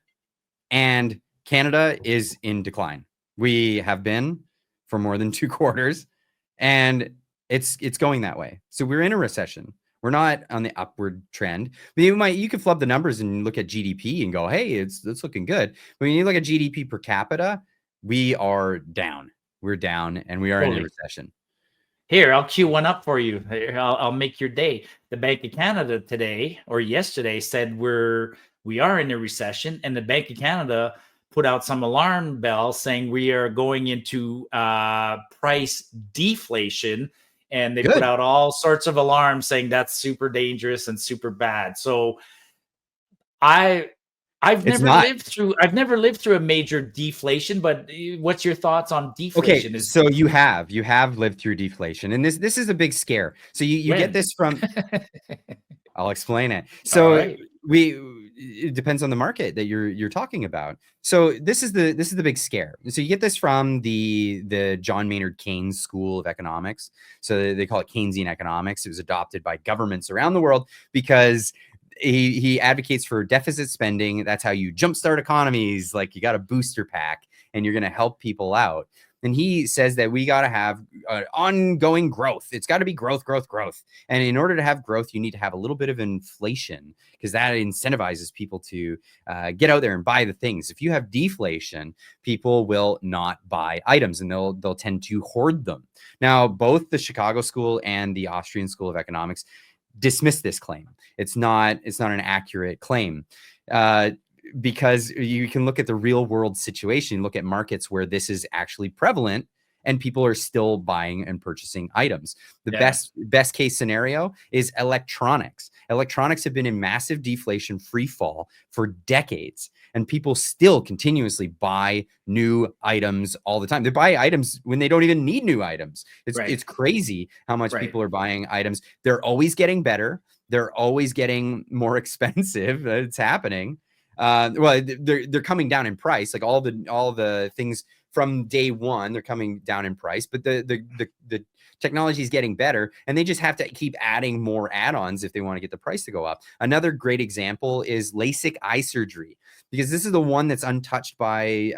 And Canada is in decline. We have been for more than 2 quarters, and it's going that way. So we're in a recession. We're not on the upward trend. But you could flub the numbers and look at GDP and go, hey, it's looking good. But when you look at GDP per capita, we are down. We're down, and we are in a recession. Here, I'll cue one up for you. I'll make your day. The Bank of Canada today or yesterday said we are in a recession, and the Bank of Canada put out some alarm bells saying we are going into price deflation, and they put out all sorts of alarms saying that's super dangerous and super bad. So I've never lived through a major deflation, but what's your thoughts on deflation? Okay, so you have lived through deflation, and this is a big scare. So you get this from I'll explain it. So it depends on the market that you're talking about. So this is the big scare. So you get this from the John Maynard Keynes School of Economics. So they call it Keynesian economics. It was adopted by governments around the world because he advocates for deficit spending. That's how you jumpstart economies. Like, you got a booster pack and you're going to help people out. And he says that we got to have ongoing growth. It's got to be growth. And in order to have growth, you need to have a little bit of inflation, because that incentivizes people to get out there and buy the things. If you have deflation, people will not buy items, and they'll tend to hoard them. Now, both the Chicago School and the Austrian School of Economics dismiss this claim. It's not an accurate claim. Because you can look at the real world situation, look at markets where this is actually prevalent and people are still buying and purchasing items. The best case scenario is electronics. Electronics have been in massive deflation free fall for decades, and people still continuously buy new items all the time. They buy items when they don't even need new items. It's crazy how much people are buying items. They're always getting better. They're always getting more expensive. It's happening. Well, they're coming down in price, like all the things from day one, they're coming down in price, but the technology is getting better, and they just have to keep adding more add-ons if they want to get the price to go up. Another great example is LASIK eye surgery, because this is the one that's untouched by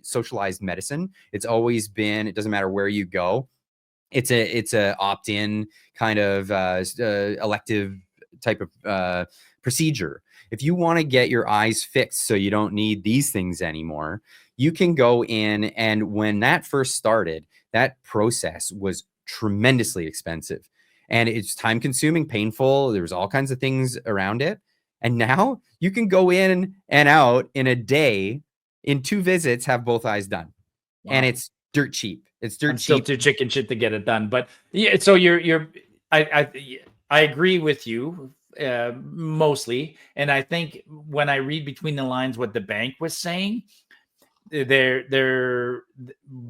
socialized medicine. It's always been, it doesn't matter where you go. It's a opt-in kind of elective type of procedure. If you want to get your eyes fixed so you don't need these things anymore, you can go in. And when that first started, that process was tremendously expensive, and it's time consuming, painful. There was all kinds of things around it. And now you can go in and out in a day, in 2 visits, have both eyes done. Wow. And it's dirt cheap. It's dirt cheap. Still too chicken shit to get it done. But yeah, so I agree with you. Mostly, and I think when I read between the lines what the bank was saying, they're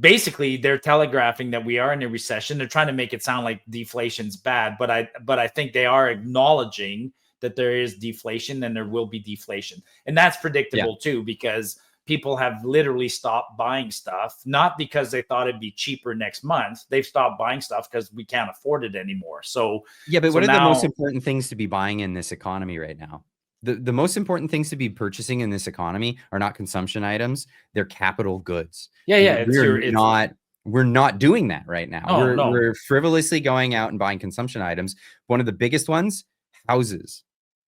basically telegraphing that we are in a recession. They're trying to make it sound like deflation's bad, but I think they are acknowledging that there is deflation and there will be deflation, and that's predictable too, because people have literally stopped buying stuff, not because they thought it'd be cheaper next month. They've stopped buying stuff because we can't afford it anymore. So but what are the most important things to be buying in this economy right now? The most important things to be purchasing in this economy are not consumption items. They're capital goods. We're not doing that right now. We're frivolously going out and buying consumption items. One of the biggest ones, houses.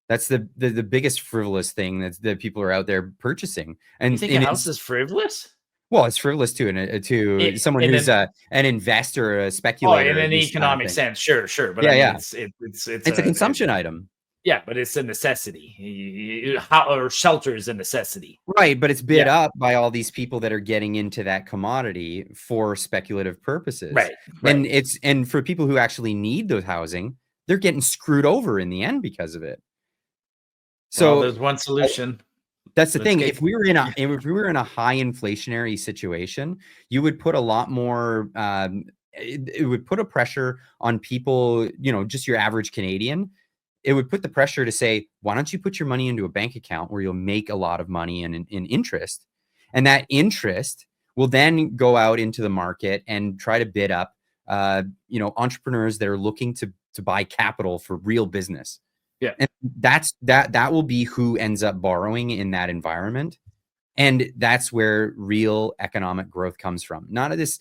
That's the biggest frivolous thing that people are out there purchasing. And you think a house is frivolous? Well, it's frivolous to someone who's an investor, a speculator. In an economic sense, sure. But it's a consumption item. Yeah, but it's a necessity. Or shelter is a necessity. Right, but it's bid up by all these people that are getting into that commodity for speculative purposes. Right. And for people who actually need those housing, they're getting screwed over in the end because of it. So there's one solution. That's the thing. If we were in a high inflationary situation, you would put a lot more it would put a pressure on people, just your average Canadian. It would put the pressure to say, why don't you put your money into a bank account where you'll make a lot of money in interest? And that interest will then go out into the market and try to bid up, entrepreneurs that are looking to buy capital for real business. Yeah. And that will be who ends up borrowing in that environment. And that's where real economic growth comes from. None of this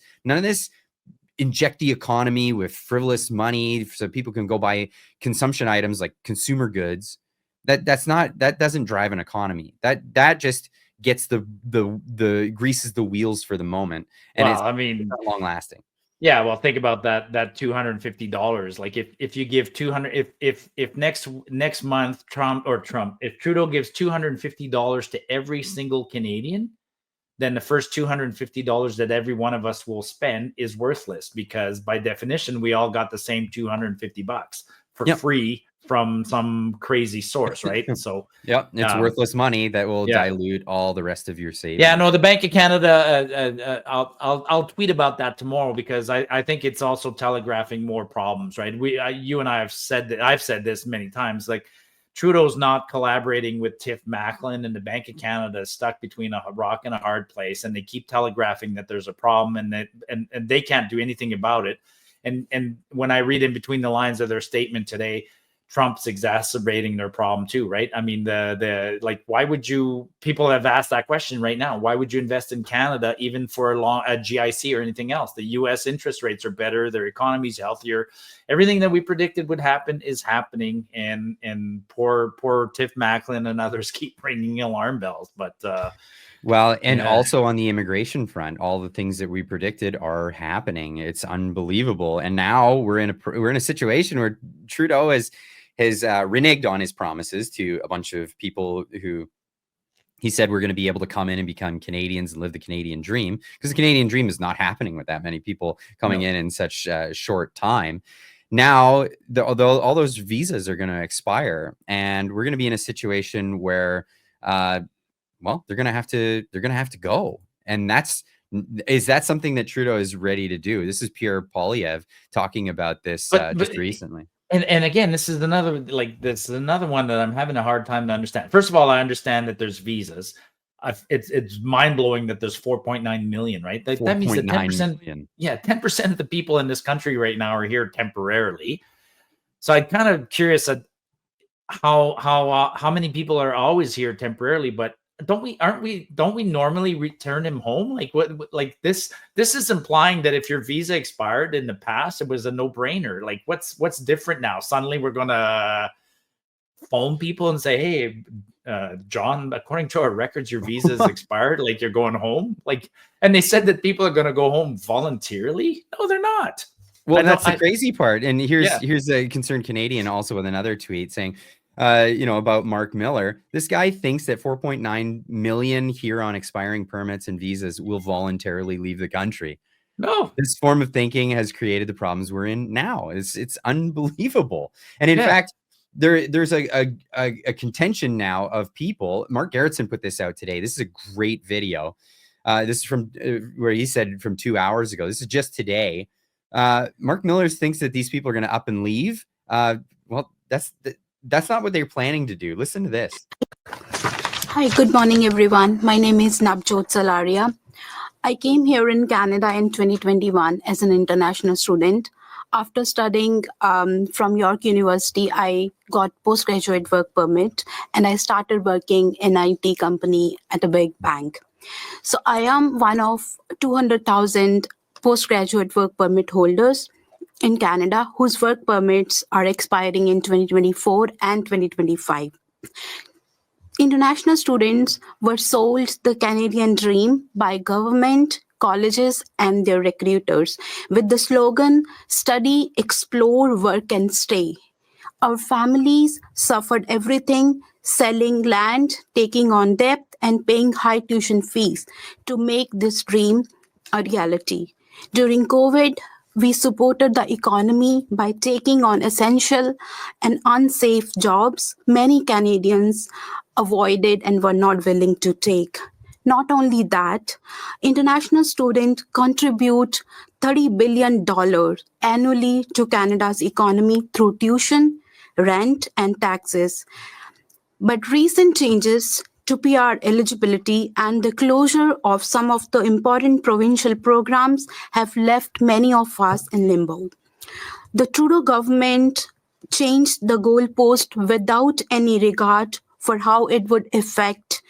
inject the economy with frivolous money so people can go buy consumption items like consumer goods. That doesn't drive an economy. That just gets the greases the wheels for the moment. And it's not long lasting. Yeah, well, think about that $250. Like if you give 200, if next month if Trudeau gives $250 to every single Canadian, then the first $250 that every one of us will spend is worthless, because by definition we all got the same $250 for free from some crazy source, right? So it's worthless money that will dilute all the rest of your savings. Yeah, no, the Bank of Canada. I'll tweet about that tomorrow, because I think it's also telegraphing more problems, right? You and I have said that. I've said this many times. Like, Trudeau's not collaborating with Tiff Macklin, and the Bank of Canada is stuck between a rock and a hard place, and they keep telegraphing that there's a problem, and they can't do anything about it. And when I read in between the lines of their statement today, Trump's exacerbating their problem too, right? I mean, why would you? People have asked that question right now. Why would you invest in Canada, even for a GIC or anything else? The U.S. interest rates are better, their economy's healthier. Everything that we predicted would happen is happening, and poor Tiff Macklin and others keep ringing alarm bells. But also on the immigration front, all the things that we predicted are happening. It's unbelievable, and now we're in a situation where Trudeau has reneged on his promises to a bunch of people who he said we're going to be able to come in and become Canadians and live the Canadian dream, because the Canadian dream is not happening with that many people coming in such a short time. Now, all those visas are going to expire, and we're going to be in a situation where, they're going to have to go. And is that something that Trudeau is ready to do? This is Pierre Poilievre talking about this just recently. And again, this is another one that I'm having a hard time to understand. First of all, I understand that there's visas. It's mind blowing that there's 4.9 million, right? That means that 10%. Yeah, 10% of the people in this country right now are here temporarily. So I'm kind of curious at how many people are always here temporarily, but don't we normally return him home? Like like this is implying that if your visa expired in the past, it was a no-brainer. Like what's different now? Suddenly we're gonna phone people and say, hey, John, according to our records, your visa is expired, like you're going home. Like, and they said that people are gonna go home voluntarily. No, they're not. Well, that's the crazy part. And here's a concerned Canadian also with another tweet saying, about Mark Miller. This guy thinks that 4.9 million here on expiring permits and visas will voluntarily leave the country. No, this form of thinking has created the problems we're in now. It's unbelievable. And in fact, there's a contention now of people. Mark Gerritsen put this out today. This is a great video. This is from where he said from 2 hours ago. This is just today. Mark Miller thinks that these people are going to up and leave. That's not what they're planning to do. Listen to this. Hi, good morning, everyone. My name is Navjot Salaria. I came here in Canada in 2021 as an international student. After studying from York University, I got postgraduate work permit, and I started working in an IT company at a big bank. So I am one of 200,000 postgraduate work permit holders in Canada whose work permits are expiring in 2024 and 2025. International students were sold the Canadian dream by government, colleges, and their recruiters with the slogan study, explore, work, and stay. Our families suffered everything selling land, taking on debt, and paying high tuition fees to make this dream a reality. During COVID, we supported the economy by taking on essential and unsafe jobs many Canadians avoided and were not willing to take. Not only that, international students contribute $30 billion annually to Canada's economy through tuition, rent, and taxes. But recent changes to PR eligibility and the closure of some of the important provincial programs have left many of us in limbo. The Trudeau government changed the goalpost without any regard for how it would affect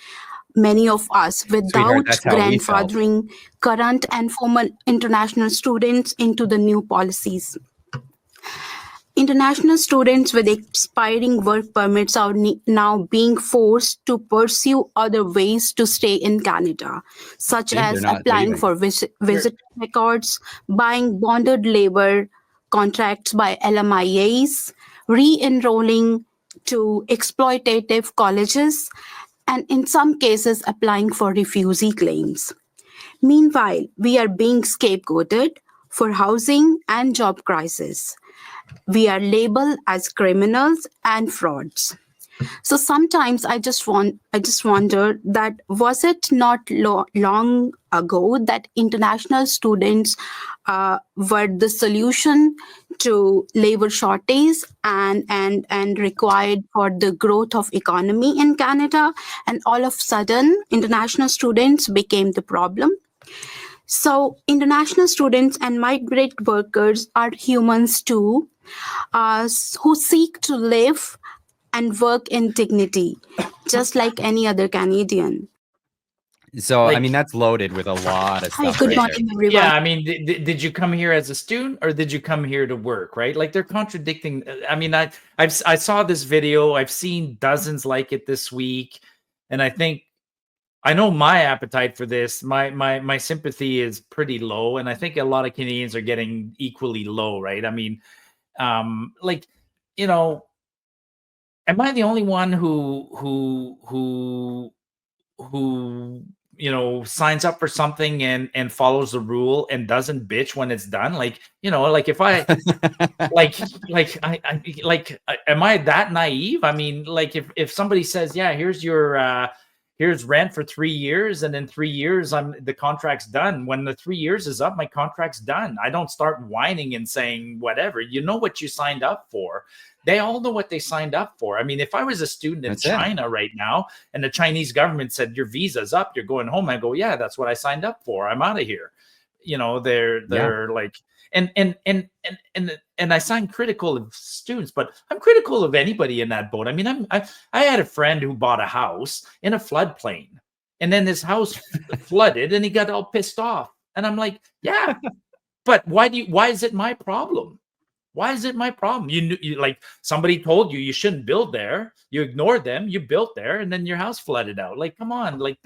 many of us without that's how we felt. grandfathering current and former international students into the new policies. International students with expiring work permits are now being forced to pursue other ways to stay in Canada, such as applying for visit records, buying bonded labor contracts by LMIAs, re-enrolling to exploitative colleges, and in some cases applying for refugee claims. Meanwhile, we are being scapegoated for housing and job crisis. We are labeled as criminals and frauds. So sometimes I just wonder that was it not long ago that international students were the solution to labor shortage and required for the growth of economy in Canada, and all of a sudden international students became the problem. So international students and migrant workers are humans too, who seek to live and work in dignity, just like any other Canadian. So, I mean, that's loaded with a lot of stuff. Hi, good morning, everyone. Yeah, I mean, did you come here as a student or did you come here to work, right? Like they're contradicting. I mean, I saw this video. I've seen dozens like it this week. And I know my appetite for this, my sympathy is pretty low. And I think a lot of Canadians are getting equally low, right? I mean, like, you know, am I the only one who you know signs up for something and follows the rule and doesn't bitch when it's done? Like, you know, like if I am I that naive? I mean, like if somebody says, yeah, here's your here's rent for 3 years, and in 3 years the contract's done. When the 3 years is up, my contract's done. I don't start whining and saying whatever. You know what you signed up for. They all know what they signed up for. I mean, if I was a student in China right now and the Chinese government said your visa's up, you're going home, I go, yeah, that's what I signed up for. I'm out of here. You know, they're like, and I sound critical of students, but I'm critical of anybody in that boat. I mean, I had a friend who bought a house in a floodplain, and then his house flooded, and he got all pissed off. And I'm like, yeah, but why is it my problem? Why is it my problem? You like somebody told you you shouldn't build there. You ignored them. You built there, and then your house flooded out. Like, come on, like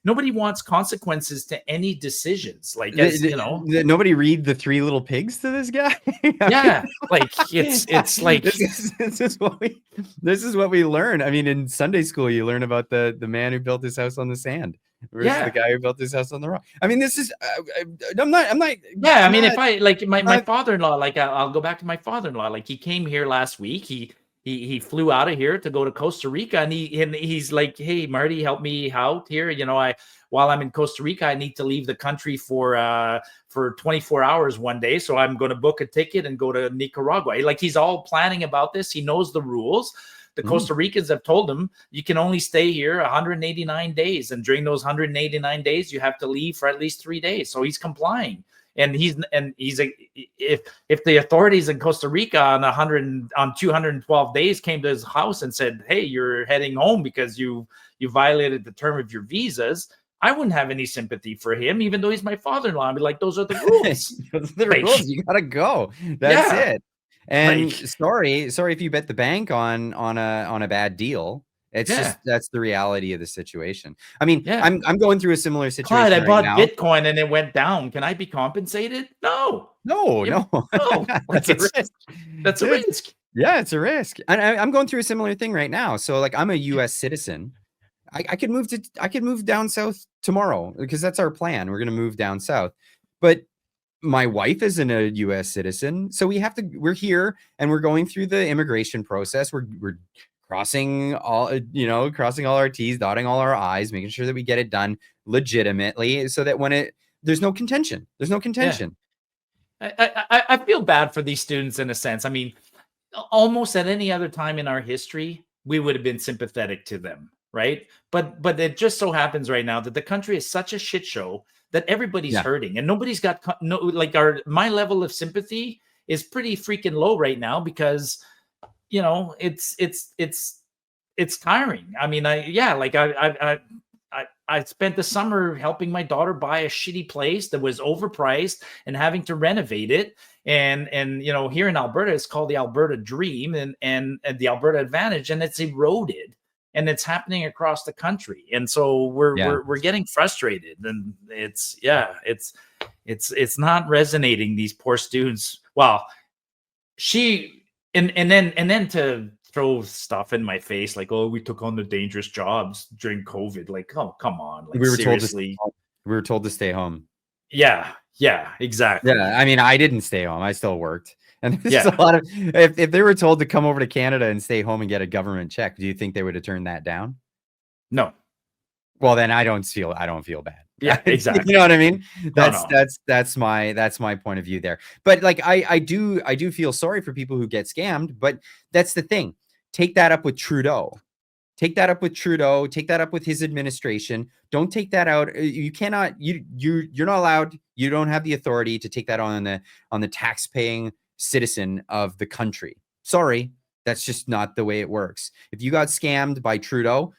nobody wants consequences to any decisions. Like, you know, nobody read The Three Little Pigs to this guy. Yeah, like it's like this is what we learn. I mean, in Sunday school, you learn about the man who built his house on the sand versus the guy who built his house on the rock. I mean, this is I'm not. Yeah, I mean, if I like my father-in-law, like I'll go back to my father-in-law. Like he came here last week. He flew out of here to go to Costa Rica, and he's like, hey, Marty, help me out here. You know, while I'm in Costa Rica, I need to leave the country for 24 hours one day. So I'm going to book a ticket and go to Nicaragua. Like he's all planning about this. He knows the rules. The Costa Ricans have told him you can only stay here 189 days. And during those 189 days, you have to leave for at least 3 days. So he's complying. And he's if the authorities in Costa Rica on 212 days came to his house and said, hey, you're heading home because you violated the term of your visas, I wouldn't have any sympathy for him, even though he's my father-in-law. I'd be like, those are the rules. Those are the rules. You gotta go. That's it. And sorry if you bet the bank on a bad deal. It's Yeah. just, that's the reality of the situation. I mean, Yeah. I'm going through a similar situation Clyde, I right bought now. Bitcoin and it went down. Can I be compensated? No. No. No. Like, That's a risk. That's a risk. Yeah, it's a risk. And I'm going through a similar thing right now. So like, I'm a US citizen. I could move down south tomorrow because that's our plan. We're going to move down south. But my wife isn't a US citizen. So we're here and we're going through the immigration process. We're crossing all our T's, dotting all our I's, making sure that we get it done legitimately so that when there's no contention. There's no contention. I feel bad for these students in a sense. I mean, almost at any other time in our history, we would have been sympathetic to them, right? But it just so happens right now that the country is such a shit show that everybody's hurting and nobody's got my level of sympathy is pretty freaking low right now because it's tiring. I mean, I spent the summer helping my daughter buy a shitty place that was overpriced and having to renovate it. And here in Alberta, it's called the Alberta Dream and the Alberta Advantage, and it's eroded and it's happening across the country. And so we're getting frustrated, and it's not resonating, these poor students. Well, and then to throw stuff in my face like, oh, we took on the dangerous jobs during COVID. Like, oh, come on. Like, seriously. We were told to stay home. Yeah, exactly. Yeah, I mean, I didn't stay home. I still worked. And there's a lot of, if they were told to come over to Canada and stay home and get a government check, do you think they would have turned that down? No. Well, then I don't feel bad. Yeah, exactly. You know what I mean? No. That's my point of view there. But like, I do feel sorry for people who get scammed, but that's the thing. Take that up with Trudeau. Take that up with Trudeau. Take that up with his administration. Don't take that out. You cannot. You're not allowed. You don't have the authority to take that on the tax-paying citizen of the country. Sorry, that's just not the way it works. If you got scammed by Trudeau,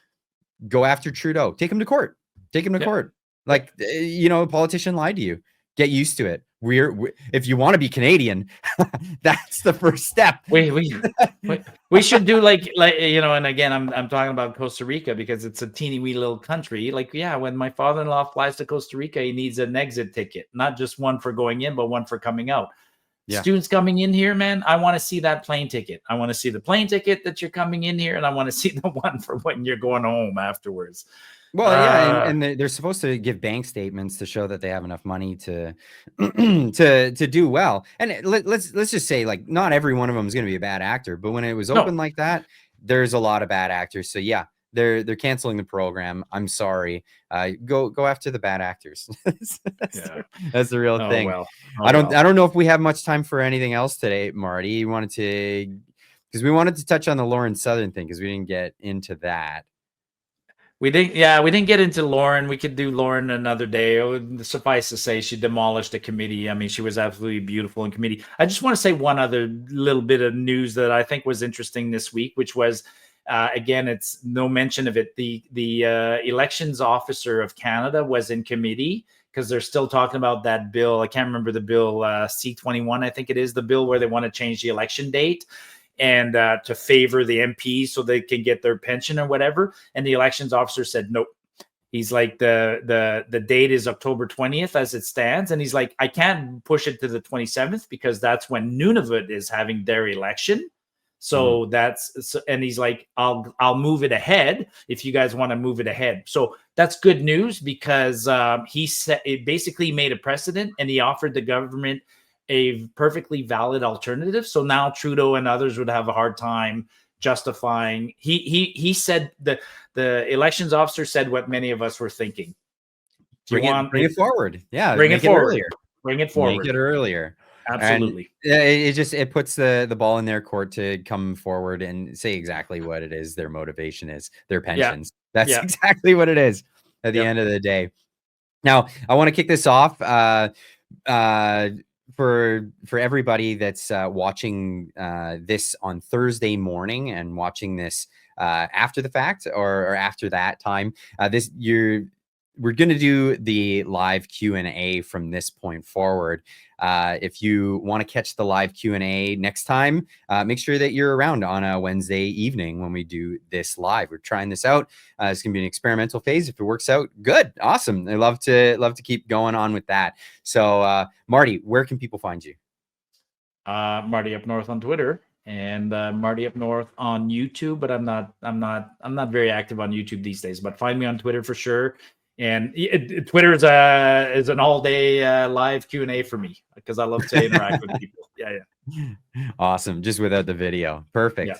go after Trudeau. Take him to court. Take him to court. Like, a politician lied to you. Get used to it. If you want to be Canadian, that's the first step. We should do like and again, I'm talking about Costa Rica because it's a teeny wee little country. Like, when my father-in-law flies to Costa Rica, he needs an exit ticket, not just one for going in, but one for coming out. Students coming in here, man, I want to see that plane ticket. I want to see the plane ticket that you're coming in here, and I want to see the one for when you're going home afterwards. Well, and they're supposed to give bank statements to show that they have enough money to to do well. And let's just say, like, not every one of them is going to be a bad actor, but when it was open like that, there's a lot of bad actors. So they're canceling the program. I'm sorry. Go after the bad actors. That's the real thing. Well. I don't know if we have much time for anything else today, Marty. You wanted to, because we wanted to touch on the Lauren Southern thing because we didn't get into that. We didn't get into Lauren. We could do Lauren another day. It would suffice to say she demolished a committee. I mean, she was absolutely beautiful in committee. I just want to say one other little bit of news that I think was interesting this week, which was, again, it's no mention of it. The elections officer of Canada was in committee because they're still talking about that bill. I can't remember the bill, C-21, I think it is, the bill where they want to change the election date and to favor the MPs so they can get their pension or whatever. And the elections officer said, nope. He's like, the date is October 20th as it stands. And he's like, I can't push it to the 27th because that's when Nunavut is having their election. So and he's like, I'll move it ahead if you guys want to move it ahead. So that's good news because he said it basically made a precedent and he offered the government a perfectly valid alternative. So now Trudeau and others would have a hard time justifying. He said the elections officer said what many of us were thinking. Bring it forward. Yeah. Bring it forward. Earlier. Bring it forward. Make it earlier. Absolutely. And it puts the ball in their court to come forward and say exactly what it is their motivation is, their pensions. That's exactly what it is at the end of the day. Now, I want to kick this off for everybody that's watching this on Thursday morning and watching this after the fact or after that time. we're going to do the live Q&A from this point forward. If you want to catch the live Q&A next time, make sure that you're around on a Wednesday evening when we do this live. We're trying this out. It's going to be an experimental phase. If it works out, good, awesome. I love to keep going on with that. So, Marty, where can people find you? Marty Up North on Twitter and Marty Up North on YouTube, but I'm not very active on YouTube these days. But find me on Twitter for sure. And Twitter is an all-day live Q&A for me because I love to interact with people. Yeah. Awesome. Just without the video. Perfect. Yeah.